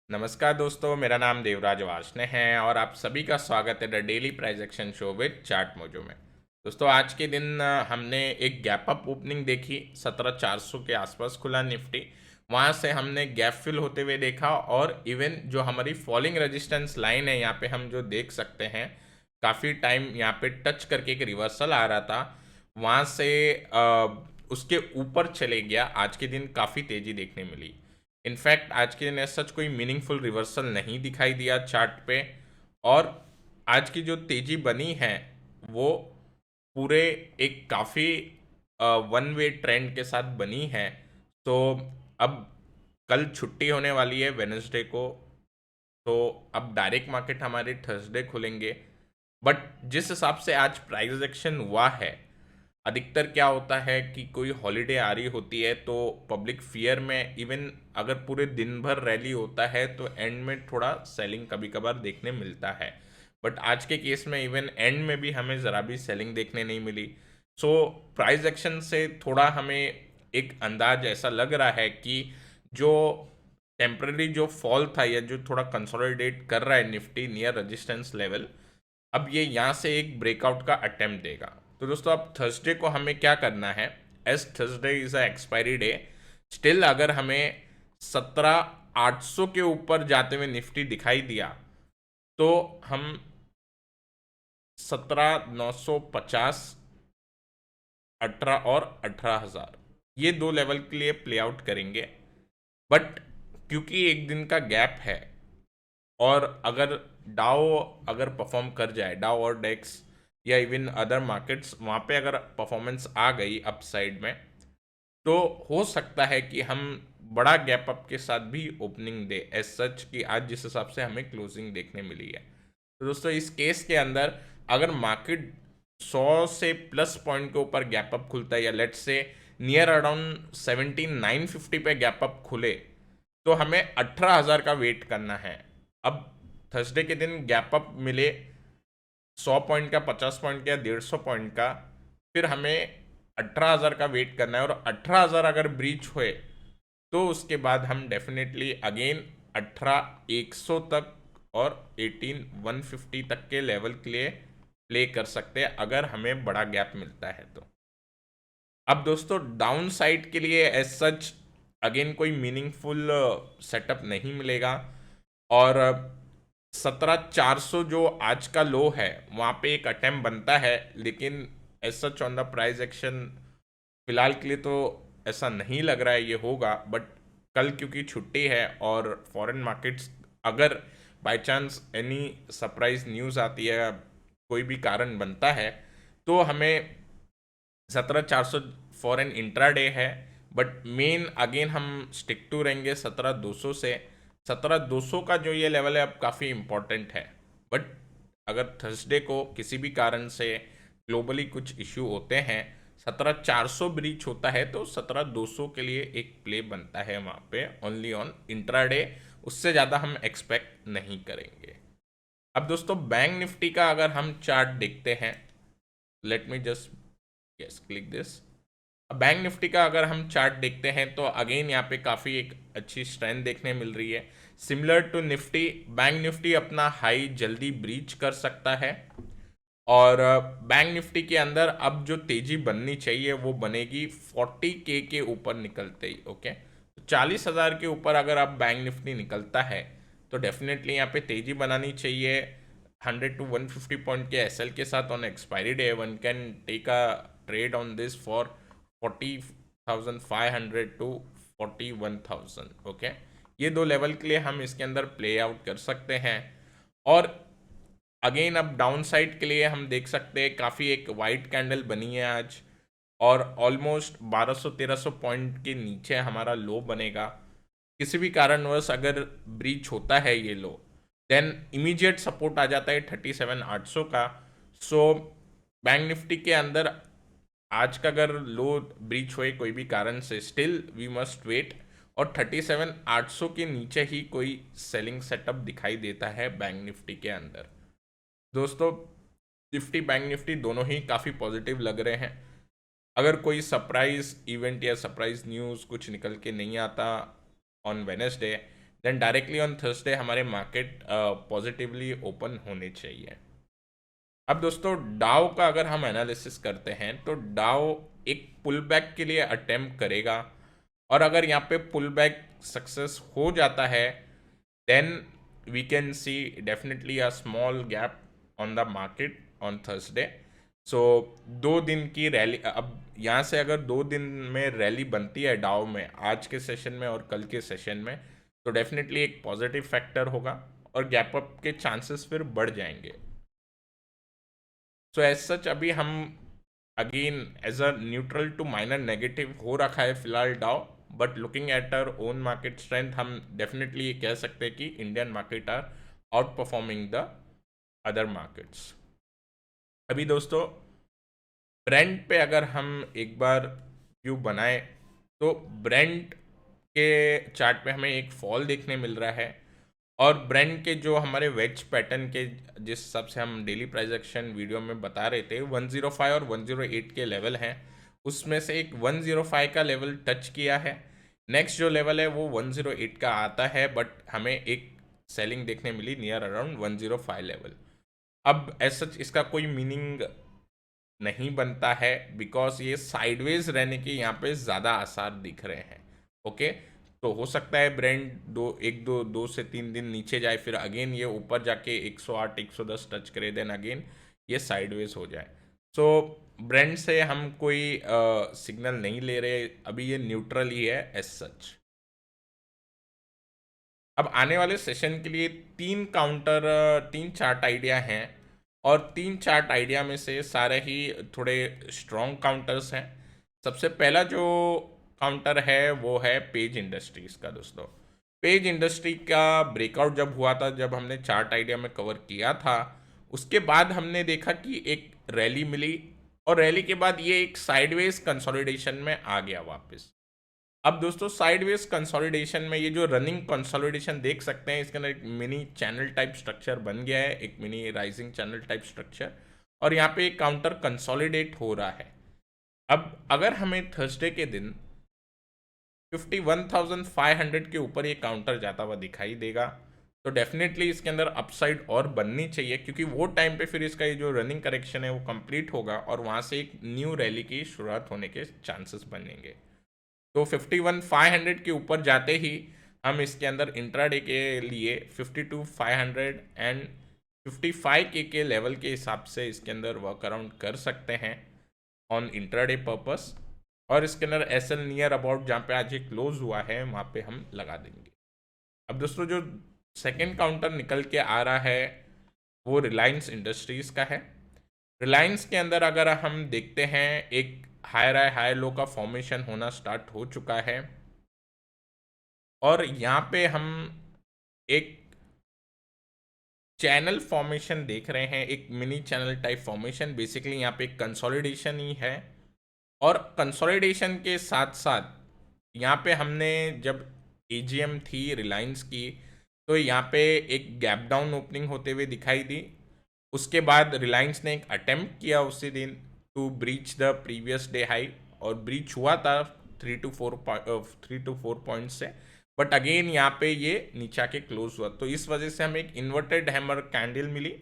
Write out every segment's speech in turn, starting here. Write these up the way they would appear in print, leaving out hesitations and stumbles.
नमस्कार दोस्तों, मेरा नाम देवराज वार्ष्णेय है और आप सभी का स्वागत है the daily price action show with chart mojo में। दोस्तों, आज के दिन हमने एक गैप अप ओपनिंग देखी। 17,400 के आसपास खुला निफ्टी। वहाँ से हमने गैप फिल होते हुए देखा और इवन जो हमारी फॉलिंग रेजिस्टेंस लाइन है यहाँ पे हम जो देख सकते हैं, काफ़ी टाइम यहाँ पे टच करके एक रिवर्सल आ रहा था। वहाँ से उसके ऊपर चले गया। आज के दिन काफ़ी तेज़ी देखने मिली। इनफैक्ट आज के दिन सच कोई मीनिंगफुल रिवर्सल नहीं दिखाई दिया चार्ट पे। और आज की जो तेजी बनी है वो पूरे एक काफ़ी वन वे ट्रेंड के साथ बनी है। तो अब कल छुट्टी होने वाली है वेनसडे को, तो अब डायरेक्ट मार्केट हमारे थर्सडे खुलेंगे। बट जिस हिसाब से आज प्राइस एक्शन हुआ है, अधिकतर क्या होता है कि कोई हॉलीडे आ रही होती है तो पब्लिक फियर में इवन अगर पूरे दिन भर रैली होता है तो एंड में थोड़ा सेलिंग कभी कभार देखने मिलता है। बट आज के केस में इवन एंड में भी हमें ज़रा भी सेलिंग देखने नहीं मिली। सो प्राइस एक्शन से थोड़ा हमें एक अंदाज ऐसा लग रहा है कि जो टेम्पररी जो फॉल था या जो थोड़ा कंसोलिडेट कर रहा है निफ्टी नियर रेजिस्टेंस लेवल, अब ये यहाँ से एक ब्रेकआउट का अटेम्प्ट देगा। तो दोस्तों, अब थर्सडे को हमें क्या करना है, as Thursday is a expiry day. Still अगर हमें 17,800 के ऊपर जाते हुए निफ्टी दिखाई दिया तो हम 17,950, 18 और 18,000 ये दो लेवल के लिए प्ले आउट करेंगे। बट क्योंकि एक दिन का गैप है और अगर डाओ अगर परफॉर्म कर जाए, डाओ और डेक्स या इवन अदर मार्केट्स वहाँ पे अगर परफॉर्मेंस आ गई अपसाइड में, तो हो सकता है कि हम बड़ा गैप अप के साथ भी ओपनिंग दे एज सच कि आज जिस हिसाब से हमें क्लोजिंग देखने मिली है। तो दोस्तों, इस केस के अंदर अगर मार्केट 100 से प्लस पॉइंट के ऊपर गैप अप खुलता है या लेट्स से नियर अराउंड 17,950 पे गैप अप खुले, तो हमें 18,000 का वेट करना है। अब थर्सडे के दिन गैप अप मिले 100 पॉइंट का, 50 पॉइंट का, 150 पॉइंट का, फिर हमें 18,000 का वेट करना है। और 18,000 अगर ब्रीच हुए तो उसके बाद हम डेफिनेटली अगेन 18,100 तक और 18,150 तक के लेवल के लिए प्ले कर सकते हैं अगर हमें बड़ा गैप मिलता है तो। अब दोस्तों, डाउन साइड के लिए एज सच अगेन कोई मीनिंगफुल सेटअप नहीं मिलेगा। और 17,400 जो आज का लो है वहाँ पे एक अटेम्प्ट बनता है, लेकिन as such on the price action फिलहाल के लिए तो ऐसा नहीं लग रहा है ये होगा। बट कल क्योंकि छुट्टी है और फॉरेन मार्केट्स अगर by chance any surprise news आती है, कोई भी कारण बनता है, तो हमें 17,400 फॉरेन इंट्राडे है। बट मेन अगेन हम स्टिक टू रहेंगे 17,200 से। 17,200 का जो ये लेवल है अब काफ़ी इम्पोर्टेंट है। बट अगर थर्सडे को किसी भी कारण से ग्लोबली कुछ इश्यू होते हैं, 17,400 ब्रीच होता है तो 17,200 के लिए एक प्ले बनता है वहाँ पे ओनली ऑन इंट्राडे। उससे ज़्यादा हम एक्सपेक्ट नहीं करेंगे। अब दोस्तों, बैंक निफ्टी का अगर हम चार्ट देखते हैं, let me just yes click this. Bank Nifty का अगर हम चार्ट देखते हैं तो अगेन यहाँ पे काफ़ी एक अच्छी स्ट्रेंथ देखने मिल रही है। Similar to Nifty, bank Nifty अपना हाई जल्दी ब्रीच कर सकता है। और बैंक निफ्टी के अंदर अब जो तेजी बननी चाहिए वो बनेगी 40K के ऊपर निकलते ही। ओके, तो 40,000 के ऊपर अगर अब बैंक निफ्टी निकलता है तो डेफिनेटली यहाँ पे तेजी बनानी चाहिए। 100 to 150 पॉइंट के एसएल के साथ on expiry day one can take a trade on this for 40,500 to 41,000। Okay, ये दो लेवल के लिए हम इसके अंदर प्ले आउट कर सकते हैं। और अगेन अब डाउन साइड के लिए हम देख सकते हैं काफ़ी एक वाइट कैंडल बनी है आज, और ऑलमोस्ट 1200-1300 पॉइंट के नीचे हमारा लो बनेगा। किसी भी कारणवश अगर ब्रीच होता है ये लो, देन इमीडिएट सपोर्ट आ जाता है 37,800 का। सो बैंक निफ्टी के अंदर आज का अगर लो ब्रीच हुए कोई भी कारण से, स्टिल वी मस्ट वेट। और 37,800 के नीचे ही कोई सेलिंग सेटअप दिखाई देता है बैंक निफ्टी के अंदर। दोस्तों, निफ्टी बैंक निफ्टी दोनों ही काफ़ी पॉजिटिव लग रहे हैं। अगर कोई सरप्राइज इवेंट या सरप्राइज न्यूज़ कुछ निकल के नहीं आता on Wednesday, then directly on Thursday हमारे मार्केट पॉजिटिवली ओपन होने चाहिए। अब दोस्तों डाउ का अगर हम एनालिसिस करते हैं तो डाउ एक पुल बैक के लिए अटेम्प्ट करेगा, और अगर यहाँ पे पुल बैक सक्सेस हो जाता है then we can see definitely a small gap on the market on Thursday. So 2 दिन की रैली, अब यहाँ से अगर 2 दिन में रैली बनती है डाउ में, आज के सेशन में और कल के सेशन में, तो डेफिनेटली एक पॉजिटिव फैक्टर होगा और गैप अप के चांसेस फिर बढ़ जाएंगे। सो एज सच अभी हम again as a neutral to minor negative हो रखा है फिलहाल Dow, but looking at our own market strength हम डेफिनेटली ये कह सकते हैं कि Indian market are outperforming the other markets. अभी दोस्तों ब्रेंट पे अगर हम एक बार व्यू बनाए तो ब्रेंट के चार्ट पे हमें एक फॉल देखने मिल रहा है, और ब्रेंट के जो हमारे वेज पैटर्न के जिस हिसाब से हम डेली प्राइस एक्शन वीडियो में बता रहे थे 105 और 108 के लेवल हैं, उसमें से एक 105 का लेवल टच किया है। नेक्स्ट जो लेवल है वो 108 का आता है, बट हमें एक सेलिंग देखने मिली नियर अराउंड 105 लेवल। अब एज सच इसका कोई मीनिंग नहीं बनता है बिकॉज ये साइडवेज रहने के यहाँ पे ज़्यादा आसार दिख रहे हैं। ओके, तो हो सकता है ब्रेंड 2 से 3 दिन नीचे जाए, फिर अगेन ये ऊपर जाके 108 110 टच करे, देन अगेन ये साइडवेज हो जाए। सो ब्रेंड से हम कोई सिग्नल नहीं ले रहे, अभी ये न्यूट्रल ही है एज सच। अब आने वाले सेशन के लिए 3 चार्ट आइडिया हैं, और 3 चार्ट आइडिया में से सारे ही थोड़े स्ट्रॉन्ग काउंटर्स हैं। सबसे पहला जो काउंटर है वो है पेज इंडस्ट्रीज का। दोस्तों पेज इंडस्ट्री का ब्रेकआउट जब हुआ था, जब हमने चार्ट आइडिया में कवर किया था, उसके बाद हमने देखा कि एक रैली मिली, और रैली के बाद ये एक साइडवेज कंसोलिडेशन में आ गया वापस। अब दोस्तों साइडवेज कंसोलिडेशन में ये जो रनिंग कंसोलिडेशन देख सकते हैं, इसके अंदर एक मिनी चैनल टाइप स्ट्रक्चर बन गया है, एक mini rising channel type structure, और यहाँ पे एक काउंटर कंसोलिडेट हो रहा है। अब अगर हमें थर्सडे के दिन 51,500 के ऊपर ये काउंटर जाता हुआ दिखाई देगा तो डेफिनेटली इसके अंदर अपसाइड और बननी चाहिए, क्योंकि वो टाइम पे फिर इसका ये जो रनिंग करेक्शन है वो कंप्लीट होगा और वहाँ से एक न्यू रैली की शुरुआत होने के चांसेस बनेंगे। तो 51,500 के ऊपर जाते ही हम इसके अंदर इंट्राडे के लिए 52,500 एंड 55K के लेवल के हिसाब से इसके अंदर वर्क अराउंड कर सकते हैं ऑन इंट्राडे पर्पस, और इसके अंदर एसएल नियर अबाउट जहाँ पे आज ये क्लोज हुआ है वहाँ पे हम लगा देंगे। अब दोस्तों जो सेकेंड काउंटर निकल के आ रहा है वो रिलायंस इंडस्ट्रीज़ का है। रिलायंस के अंदर अगर हम देखते हैं एक हाई लो का फॉर्मेशन होना स्टार्ट हो चुका है, और यहाँ पे हम एक चैनल फॉर्मेशन देख रहे हैं, एक mini channel type formation. Basically यहाँ पे एक कंसोलिडेशन ही है, और कंसोलिडेशन के साथ साथ यहाँ पे हमने जब एजीएम थी रिलायंस की तो यहाँ पे एक गैप डाउन ओपनिंग होते हुए दिखाई दी। उसके बाद रिलायंस ने एक अटेम्प्ट किया उसी दिन to breach the previous day high, और ब्रीच हुआ था 3 to 4 पॉइंट से, बट अगेन यहाँ पे ये नीचे आके क्लोज हुआ, तो इस वजह से हमें एक इन्वर्टेड हैमर कैंडल मिली।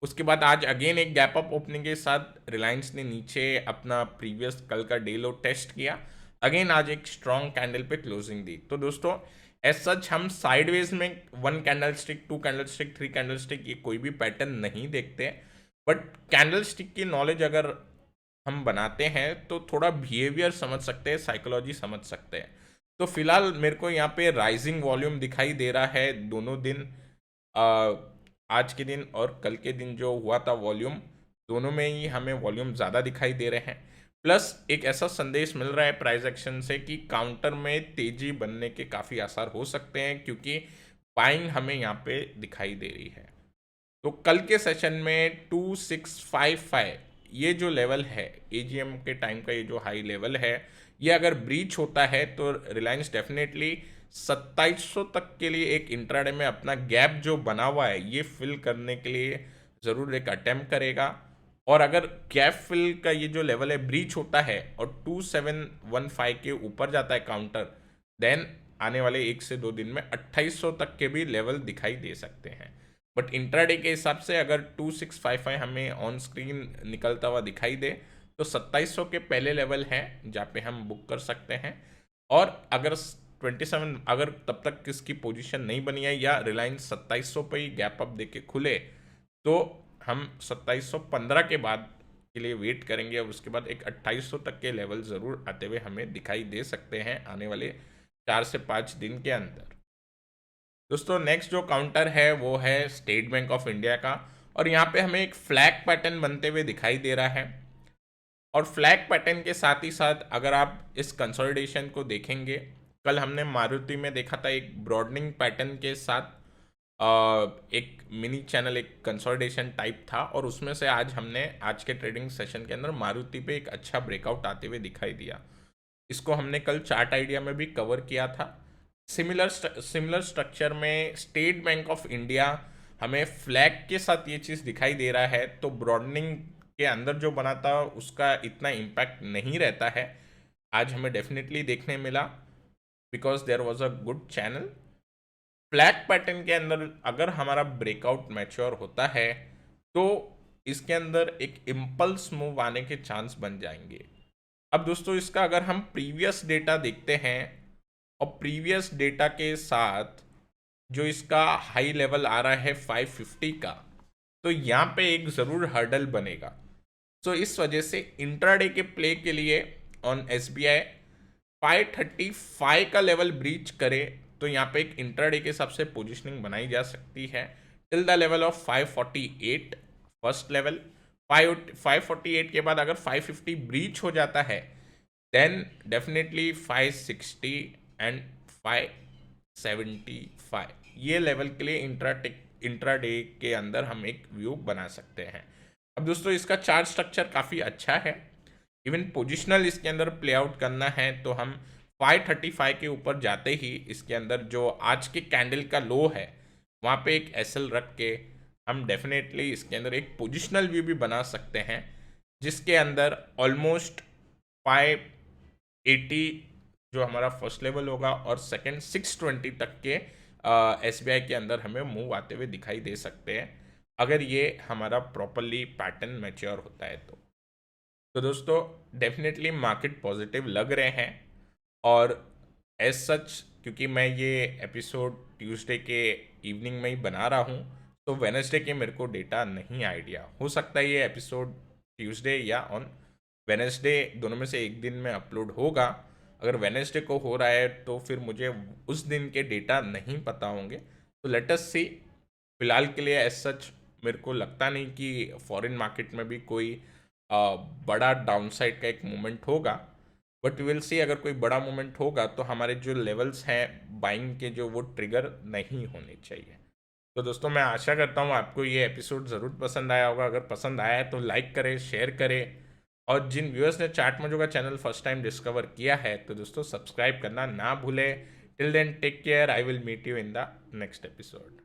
उसके बाद आज अगेन एक गैप अप ओपनिंग के साथ रिलायंस ने नीचे अपना प्रीवियस कल का डे लो टेस्ट किया, अगेन आज एक स्ट्रॉन्ग कैंडल पे क्लोजिंग दी। तो दोस्तों एज सच हम साइडवेज में 1 candle stick, 2 candle stick, 3 candle stick ये कोई भी पैटर्न नहीं देखते, बट कैंडल स्टिक की नॉलेज अगर हम बनाते हैं तो थोड़ा बिहेवियर समझ सकते हैं, साइकोलॉजी समझ सकते हैं। तो फिलहाल मेरे को यहाँ पे राइजिंग वॉल्यूम दिखाई दे रहा है दोनों दिन, आज के दिन और कल के दिन जो हुआ था वॉल्यूम, दोनों में ही हमें वॉल्यूम ज़्यादा दिखाई दे रहे हैं। प्लस एक ऐसा संदेश मिल रहा है प्राइस एक्शन से कि काउंटर में तेजी बनने के काफ़ी आसार हो सकते हैं, क्योंकि बाइंग हमें यहाँ पे दिखाई दे रही है। तो कल के सेशन में 2655 ये जो लेवल है एजीएम के टाइम का, ये जो हाई लेवल है, ये अगर ब्रीच होता है तो रिलायंस डेफिनेटली 2700 तक के लिए एक इंट्राडे में अपना गैप जो बना हुआ है ये फिल करने के लिए ज़रूर एक अटेम्प्ट करेगा, और अगर गैप फिल का ये जो लेवल है ब्रीच होता है और 2715 के ऊपर जाता है काउंटर, देन आने वाले 1 से 2 दिन में 2800 तक के भी लेवल दिखाई दे सकते हैं। बट इंट्राडे के हिसाब से अगर 2655 हमें ऑन स्क्रीन निकलता हुआ दिखाई दे तो 2700 के पहले लेवल हैं जहाँ पे हम बुक कर सकते हैं। और अगर 27 अगर तब तक किसकी पोजीशन नहीं बनी है या रिलायंस 2700 पे ही गैप अप देके खुले तो हम 2715 के बाद के लिए वेट करेंगे और उसके बाद एक 2800 तक के लेवल ज़रूर आते हुए हमें दिखाई दे सकते हैं आने वाले 4 से 5 दिन के अंदर। दोस्तों नेक्स्ट जो काउंटर है वो है स्टेट बैंक ऑफ इंडिया का, और यहाँ पे हमें एक फ्लैग पैटर्न बनते हुए दिखाई दे रहा है। और फ्लैग पैटर्न के साथ ही साथ अगर आप इस कंसोलिडेशन को देखेंगे, कल हमने मारुति में देखा था एक ब्रॉडनिंग पैटर्न के साथ एक मिनी चैनल, एक कंसोलिडेशन टाइप था, और उसमें से आज हमने आज के ट्रेडिंग सेशन के अंदर मारुति पे एक अच्छा ब्रेकआउट आते हुए दिखाई दिया। इसको हमने कल चार्ट आइडिया में भी कवर किया था। सिमिलर स्ट्रक्चर में स्टेट बैंक ऑफ इंडिया हमें फ्लैग के साथ ये चीज़ दिखाई दे रहा है, तो ब्रॉडनिंग के अंदर जो बना था उसका इतना इम्पैक्ट नहीं रहता है। आज हमें डेफिनेटली देखने मिला because there was a good channel. Flag pattern के अंदर अगर हमारा ब्रेकआउट मैच्योर होता है तो इसके अंदर एक इम्पल्स मूव आने के चांस बन जाएंगे। अब दोस्तों इसका अगर हम प्रीवियस डेटा देखते हैं और प्रीवियस डेटा के साथ जो इसका हाई लेवल आ रहा है 550 का, तो यहाँ पे एक ज़रूर हर्डल बनेगा। तो इस वजह से इंट्राडे के प्ले के लिए ऑन SBI 535 का लेवल ब्रीच करे तो यहाँ पे एक इंट्राडे के हिसाब से पोजिशनिंग बनाई जा सकती है till the level of 548 first level. 548 के बाद अगर 550 ब्रीच हो जाता है देन डेफिनेटली 560 एंड 575 ये लेवल के लिए इंट्राडे के अंदर हम एक व्यू बना सकते हैं। अब दोस्तों इसका चार्ट स्ट्रक्चर काफ़ी अच्छा है, इवन पोजिशनल इसके अंदर प्ले आउट करना है तो हम 535 के ऊपर जाते ही इसके अंदर जो आज के कैंडल का लो है वहाँ पे एक SL रख के हम डेफिनेटली इसके अंदर एक पोजिशनल व्यू भी बना सकते हैं, जिसके अंदर ऑलमोस्ट 580 जो हमारा फर्स्ट लेवल होगा और सेकंड 620 तक के SBI के अंदर हमें मूव आते हुए दिखाई दे सकते हैं अगर ये हमारा प्रॉपरली पैटर्न मैच्योर होता है तो दोस्तों डेफिनेटली मार्केट पॉजिटिव लग रहे हैं। और एज सच क्योंकि मैं ये एपिसोड ट्यूसडे के इवनिंग में ही बना रहा हूँ तो वेडनेसडे के मेरे को डेटा नहीं आइडिया, हो सकता है ये एपिसोड ट्यूसडे या ऑन वेडनेसडे दोनों में से एक दिन में अपलोड होगा। अगर वेडनेसडे को हो रहा है तो फिर मुझे उस दिन के डेटा नहीं पता होंगे, तो लेट अस सी। फिलहाल के लिए एज सच मेरे को लगता नहीं कि फॉरेन मार्केट में भी कोई बड़ा डाउनसाइड का एक मोमेंट होगा, बट विल सी। अगर कोई बड़ा मोमेंट होगा तो हमारे जो लेवल्स हैं बाइंग के जो वो ट्रिगर नहीं होने चाहिए। तो दोस्तों मैं आशा करता हूँ आपको ये एपिसोड ज़रूर पसंद आया होगा। अगर पसंद आया है तो लाइक करें, शेयर करें, और जिन व्यूअर्स ने चार्ट मोजो का चैनल फर्स्ट टाइम डिस्कवर किया है तो दोस्तों सब्सक्राइब करना ना भूलें। Till then take care, I will meet you in the next episode.